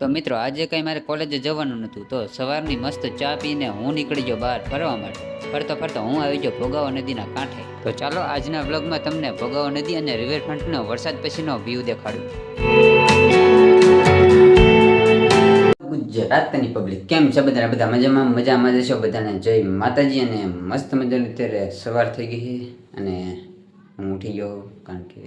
તો મિત્રો આજે કંઈ મારે કોલેજે જવાનું નહોતું, તો સવારની મસ્ત ચા પીને હું નીકળી ગયો બહાર ફરવા માટે. ફરતો ફરતો હું આવી ગયો ભોગાવો નદીના કાંઠે. તો ચાલો આજના વ્લોગમાં તમને ભોગાવો નદી અને રિવરફ્રન્ટનો વરસાદ પછીનો વ્યૂ દેખાડું. ગુજરાતની પબ્લિક કેમ છે? બધા મજામાં જશો. બધાને જય માતાજી. અને મસ્ત મજાની અત્યારે સવાર થઈ ગઈ છે અને હું ઉઠી ગયો, કારણ કે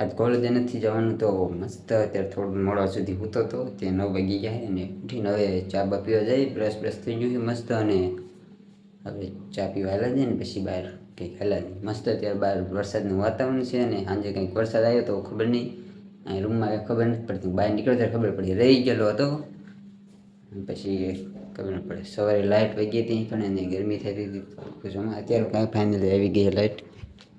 આજ કોલેજે નથી જવાનું. તો મસ્ત અત્યારે થોડું મોડા સુધી સૂતો હતો, તે 9 વાગી ગયા અને ઉઠીને હવે ચા બા પીવા જાય. બ્રશ થઈ ગયું છે મસ્ત, અને હવે ચા પીવા હાલા જાય ને પછી બહાર કંઈક હાલા જાય. મસ્ત અત્યારે બહાર વરસાદનું વાતાવરણ છે અને સાંજે કંઈક વરસાદ આવ્યો તો ખબર નહીં, અહીં રૂમમાં કંઈ ખબર નથી પડતી. બહાર નીકળ્યો ત્યારે ખબર પડી, રહી ગયેલો હતો પછી ખબર ન પડે. સવારે લાઇટ વહી ગઈ હતી પણ એને ગરમી થઈ હતી. અત્યારે કાંઈ ફાઇનલી આવી ગઈ લાઇટ.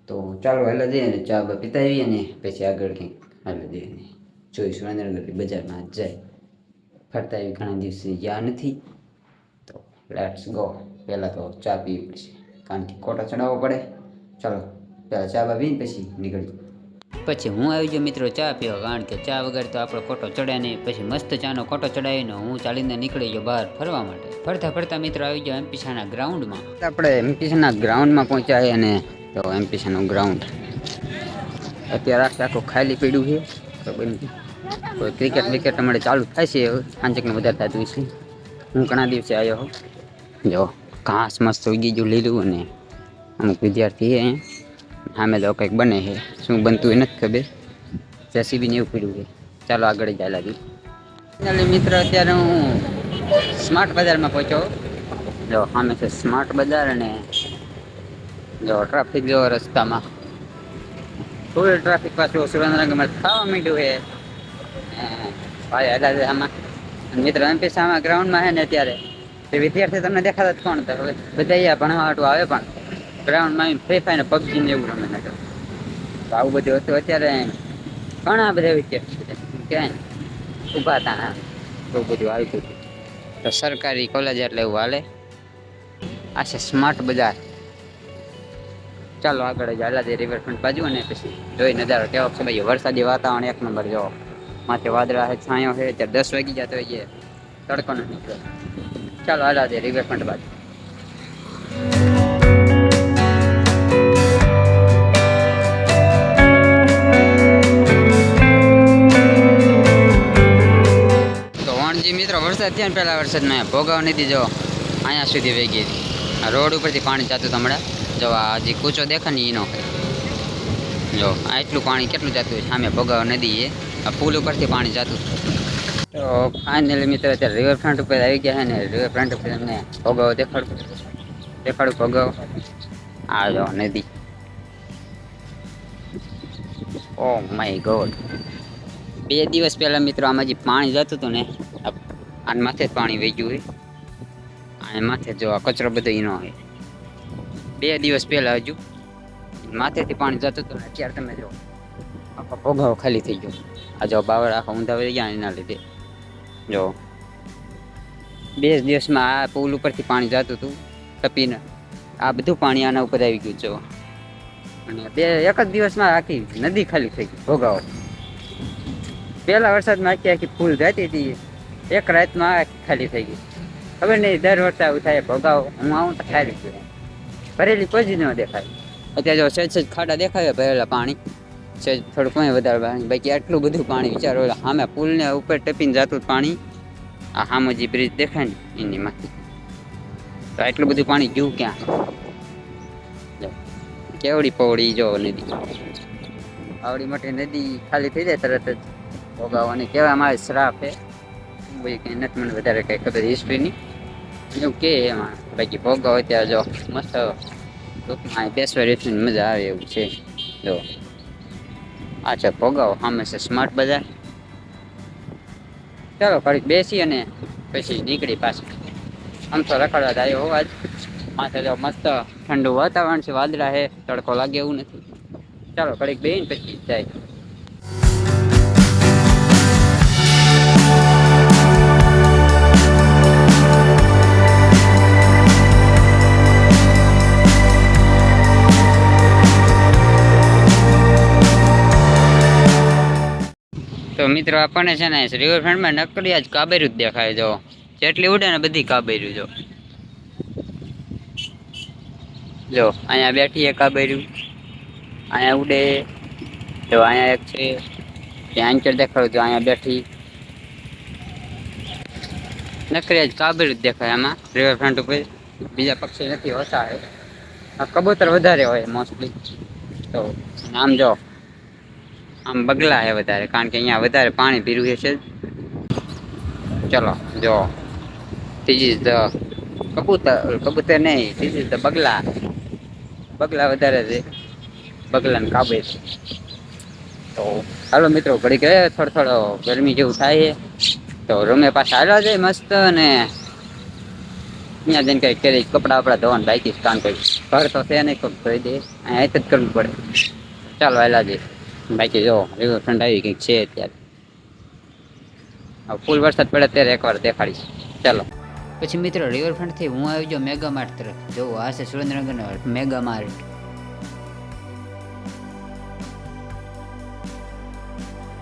તો ચાલો હાલા જઈએ અને ચા બા પીતા આવીએ અને પછી આગળ કંઈક હાલા જઈએ ને જોઈશું. સુરેન્દ્રનગર બજારમાં જાય ફરતા આવી, ઘણા દિવસે ગયા નથી. તો લેટ્સ ગો. પહેલાં તો ચા પીવી પડશે, કારણ કે કોટો ચડાવવો પડે. ચાલો પહેલાં ચા બા પીને પછી નીકળી. પછી હું આવી ગયો મિત્રો ચા પીવા, કારણ કે ચા વગર તો આપણો કોટો ચડે નહીં. પછી મસ્ત ચાનો કોટો ચડાવીને હું ચાલીને નીકળી ગયો બહાર ફરવા માટે. ફરતા મિત્રો આવી ગયો એમપીસાના ગ્રાઉન્ડમાં. આપણે એમપીસાના ગ્રાઉન્ડમાં પહોંચ્યા અને તો એમપીસાનું ગ્રાઉન્ડ અત્યારે આખું ખાલી પડ્યું છે. ખબર નથી કોઈ ક્રિકેટ અમારે ચાલુ થાય છે, સાંજકનું વધારે થતું છે. હું ઘણા દિવસે આવ્યો હોઉં. જો ઘાસ મસ્ત ઉગી ગયું લીલું, અને અમુક વિદ્યાર્થી છે અહીંયા સામે તો કંઈક બને છે. શું બનતું એ નથી ખબર. જેસીબી ને એવું પડ્યું છે. ચાલો આગળ જ લાગી. મિત્ર અત્યારે હું સ્માર્ટ બજારમાં પહોંચ્યો. જો સામે છે સ્માર્ટ બજાર, અને જો ટ્રાફિક જો રસ્તામાં ફૂલ ટ્રાફિક. પાછું સુરેન્દ્રનગરમાં ખાવા માંડ્યું છે ભાઈ હલા આમાં. મિત્ર એમપીસામાં ગ્રાઉન્ડમાં છે ને અત્યારે તે વિદ્યાર્થી તમને દેખાતા જ કોણ તો હવે બધા અહીંયા ભણવા હાટું આવે, પણ ગ્રાઉન્ડમાં ફ્રી ફાયર ને પબજી ને એવું રમે તો આવું બધું હતું. અત્યારે ઘણા બધા વિદ્યાર્થી ક્યાંય ઊભા હતા, એવું બધું આવ્યું હતું. તો સરકારી કોલેજ એટલે એવું હાલે. આ છે સ્માર્ટ બજાર. ચાલો આગળ જ હાલા જઈએ રિવરફ્રન્ટ બાજુ, અને પછી જોઈ નજારો કેવો છે ભાઈ. વરસાદી વાતાવરણ એક નંબર. જો માથે વાદળા છે, છાંયો છે. અત્યારે 10 વાગી જતો હોય છે, તડકો નથી નીકળ્યો. ચાલો હાલા જઈએ રિવરફ્રન્ટ બાજુ. તો વાણજી મિત્રો વરસાદ થયા ને પહેલા વરસાદમાં ભોગાવ નદી જો અહીંયા સુધી વહી ગઈ હતી. આ રોડ ઉપરથી પાણી જતું હતું હમણાં. જો આ હજી કૂચો દેખે ને એનો જો આ એટલું પાણી કેટલું જતું હોય. સામે ભોગાવ નદી છે, આ પુલ ઉપરથી પાણી જતું. તો ફાઇનલી મિત્ર અત્યારે રિવરફ્રન્ટ ઉપર આવી ગયા છે ને રિવરફ્રન્ટ ઉપર તમને ભોગાવ દેખાડું ભોગાવ. આ જો નદી. Oh my God. 2 દિવસ પહેલા મિત્રો આમાં જે પાણી જતું હતું ને, આને માથે જ પાણી વહી ગયું હોય. આ માથે જો આ કચરો બધો એનો હોય. 2 દિવસ પહેલા હજુ માથેથી પાણી જતું હતું ને અત્યારે તમે જો આખો ભોગાવો ખાલી થઈ ગયો. આ જો બાવળ આખા ઊંધા વહી ગયા એના લીધે. જો 2 દિવસમાં આ પુલ ઉપરથી પાણી જતું હતું તપીને, આ બધું પાણી આના ઉપર આવી ગયું. જો અને એક જ દિવસમાં આખી નદી ખાલી થઈ ગઈ ભોગાવો. પહેલા વરસાદમાં આખી ફૂલ જતી હતી, એક રાતમાં આખી ખાલી થઈ ગઈ. ખબર નહીં દર વર્ષે આવું થાય ભોગાવો. હું આવું તો ખાલી ગયું, ભરેલી કોઈ જ ન દેખાય. અત્યારે જો સહેજ ખાડા દેખાય ભરેલા પાણી, સહેજ થોડું કોઈ વધારે પાણી. બાકી આટલું બધું પાણી વિચારો. સામે પુલને ઉપર ટપીને જતું પાણી. આ સામે જે બ્રિજ દેખાય ને એની માંથી તો આટલું બધું પાણી ગયું ક્યાં? કેવડી પહોળી જો નદી. આવડી મોટી નદી ખાલી થઈ જાય તરત જ ભોગાવવાની કહેવાય મારે શ્રાપ છે. ભાઈ કંઈ નથી મને વધારે કંઈ ખબર હિસ્ટ્રીની એવું કે એમાં. બાકી ભોગાવ અત્યારે જો મસ્ત ટૂંકમાં બેસવા રેસની મજા આવે એવું છે. જો આ છે ભોગાવ, સામે છે સ્માર્ટ બજાર. ચાલો ઘડીક બેસી અને પછી નીકળી પાછું. આમ તો રખડવા આવ્યો હોવા જ. માથે જો મસ્ત ઠંડુ વાતાવરણ છે, વાદળા છે, તડકો લાગે એવું નથી. ચાલો ઘડીક બેહીને પછી જાય. તો મિત્રો આપણને છે ને રિવરફ્રન્ટમાં નકરી આજ કાબેરું જ દેખાય. જો જેટલી ઉડે ને બધી કાબેરું. જો અહીંયા બેઠી એક કાબેરું, અહીંયા ઉડે. જો અહીંયા એક છે ત્યાં આંચર દેખાડું. જો અહીંયા બેઠી નકરી આજ કાબેરું જ દેખાય આમાં રિવરફ્રન્ટ ઉપર. બીજા પક્ષી નથી હોતા. કબૂતર વધારે હોય મોસ્ટલી. તો આમ જો આમ બગલા હે વધારે, કારણ કે અહીંયા વધારે પાણી પીરું છે. ચલો જો ધીસ ઇઝ ધ કબૂતર નહીં, ધીસ ઇઝ ધ બગલા. બગલા વધારે છે, બગલાને કાબે છે. તો હાલો મિત્રો, ઘડી ગયા થોડો ગરમી જેવું થાય છે. તો રૂમે પાછા હાલ્યા જાય મસ્ત. અને અહીંયા જઈને કઈ કરી કપડા વપડા ધોવાનું બાકી કામ કરી. ઘર તો છે નહીં, કોઈ ધોઈ દે, અહીંયા જ કરવું પડે. ચાલો હાલ્યા જઈએ. બાકી જો રિવરફ્રન્ટ આવી કંઈક છે અત્યારે. ફૂલ વરસાદ પડે ત્યારે એકવાર દેખાડીશ. ચાલો પછી મિત્રો રિવરફ્રન્ટથી હું આવી જાઉં મેગા માર્ટ તરફ. જો આ છે સુરેન્દ્રનગરનો મેગા માર્ટ.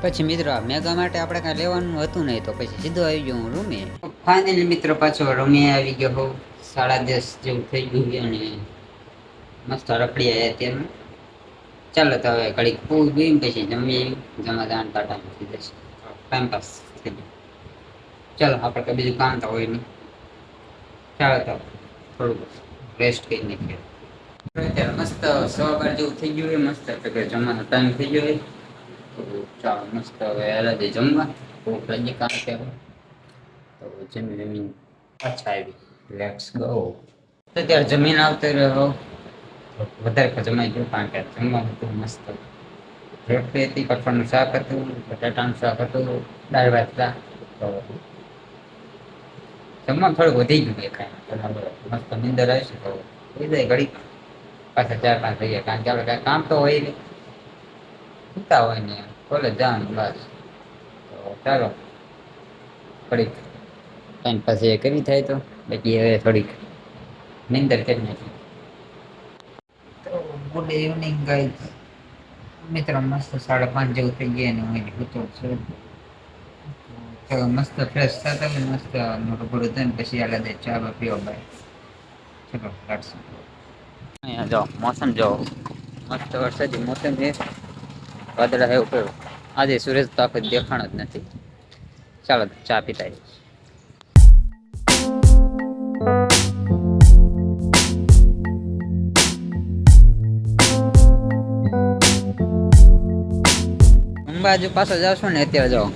પછી મિત્રો આ મેગા માટે આપણે કાંઈ લેવાનું હતું નહીં, તો પછી સીધો આવી ગયો હું રૂમે. ફાઇનલી મિત્રો પાછો રૂમે આવી ગયો હોઉં. 10:30 જેવું થઈ ગયું અને મસ્ત રખડી આવ્યા ત્યાં. ચાલો તો હવે ઘડીક પૂર ગયું પછી જમી જમાદાન ટાટા થઈ જશે. ટાઈમ પાસ થઈ ગયો. ચાલો આપણે કંઈ બીજું કામ તો હોય નહીં. ચાલો તો થોડુંક રેસ્ટ કરી નાખીએ. અત્યારે મસ્ત 12:15 જેવું થઈ ગયું હોય. મસ્ત એટલે જમવાનો ટાઈમ થઈ ગયો હોય. તો ચાલો મસ્ત હવે હાલા દે જમવા. ભૂખ લાગી કામ કે તો જમી પાછા આવી. Let's go. અત્યારે જમીન આવતો રહ્યો. વધારે જમાઈ ગયું કારણ કે જમવા હતું મસ્ત. રોટલી હતી, કઠોળનું શાક હતું, બટાટાનું શાક હતું, દાળ ભાત હતા. તો જમવા થોડું વધી ગયું દેખાય. મસ્ત નીંદર આવી છે તો થઈ જાય ઘડી. પાછા 4-5 થઈ ગયા, કારણ કે આપણે કાંઈ કામ તો હોય નહીં, સુતા હોય ને કોલેજ જવાનું બસ. તો ચાલો થોડીક ટાઈમ પાસે એ કરી થાય તો બાકી હવે થોડીક નીંદર કરી નાખી. તો ગુડ ઇવનિંગ ગાઈઝ. મિત્રો મસ્ત 5:30 જેવું થઈ ગયા ને હું ભૂતો છું. તો મસ્ત ફ્રેશ થતા હોય, મસ્ત મોટું પૂરું થાય ને પછી આલા દે ચા પીવો ભાઈ. ચલો લાડશું. અહીંયા જો મોસમ જો મસ્ત વરસાદી મોસમ છે. વાદળા હે ઉપર. આજે સૂરજ તો આખો દેખાણો જ નથી. ચાલો ચા પીતા. અંબાજુ પાછો જાવશો ને અત્યારે જાઓ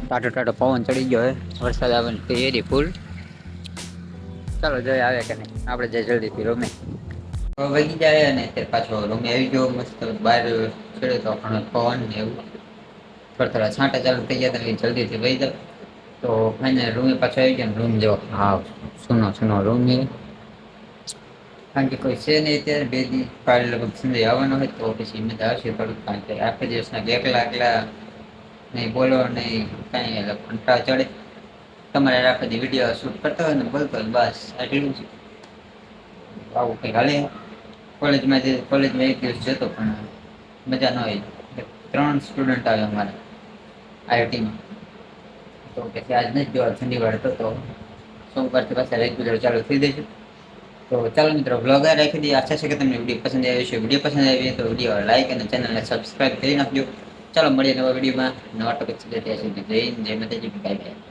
ટાટો ટાટો પવન ચડી ગયો હે. વરસાદ આવવાની તૈયારી ફૂલ. ચાલો જોઈએ આવે કે નહીં. આપણે જઈ જલ્દીથી રૂમે. વગી જાય અને અત્યારે પાછો રૂમે આવી ગયો. મસ્ત બહાર ચડ્યો તો ઘણો પવન ને એવું. થોડા છાંટા ચાલુ થઈ ગયા હતા, જલ્દીથી વહી જાવ. તો ફાઇનલ રૂમે પાછો આવી ગયો. રૂમ જો હા સુનો રૂમ છે, કારણ કે કોઈ છે નહીં અત્યારે. 2 દી કાલે લગભગ સંજય આવવાનો હોય તો પછી મજા આવશે થોડુંક, કારણ કે આખા દિવસના એકલા નહીં બોલો નહીં કાંઈ, એટલે કંટાળો ચડે. તમારે આખા દી વિડીયો શૂટ કરતા હોય ને બોલતો હોય બસ આટલું જ. આવું કંઈક હાલે. કોલેજમાં એક દિવસ જતો પણ મજા ન હોય. 3 સ્ટુડન્ટ આવે અમારા આઈઆઈટીમાં. તો પછી આજ નથી જોવા શનિવાર હતો તો સોમવારથી પાછા રેગ્યુલર ચાલુ થઈ દેશે. તો ચાલો મિત્રો બ્લોગ આ રાખી દઈએ. આશા છે કે તમને વિડીયો પસંદ આવ્યો છે. વિડીયો પસંદ આવી તો વિડીયો લાઈક અને ચેનલને સબસ્ક્રાઈબ કરી નાખજો. ચાલો મળીએ નવા વિડીયોમાં નવા ટોપિક સાથે. ત્યાં સુધી જય માતાજી, બાય બાય.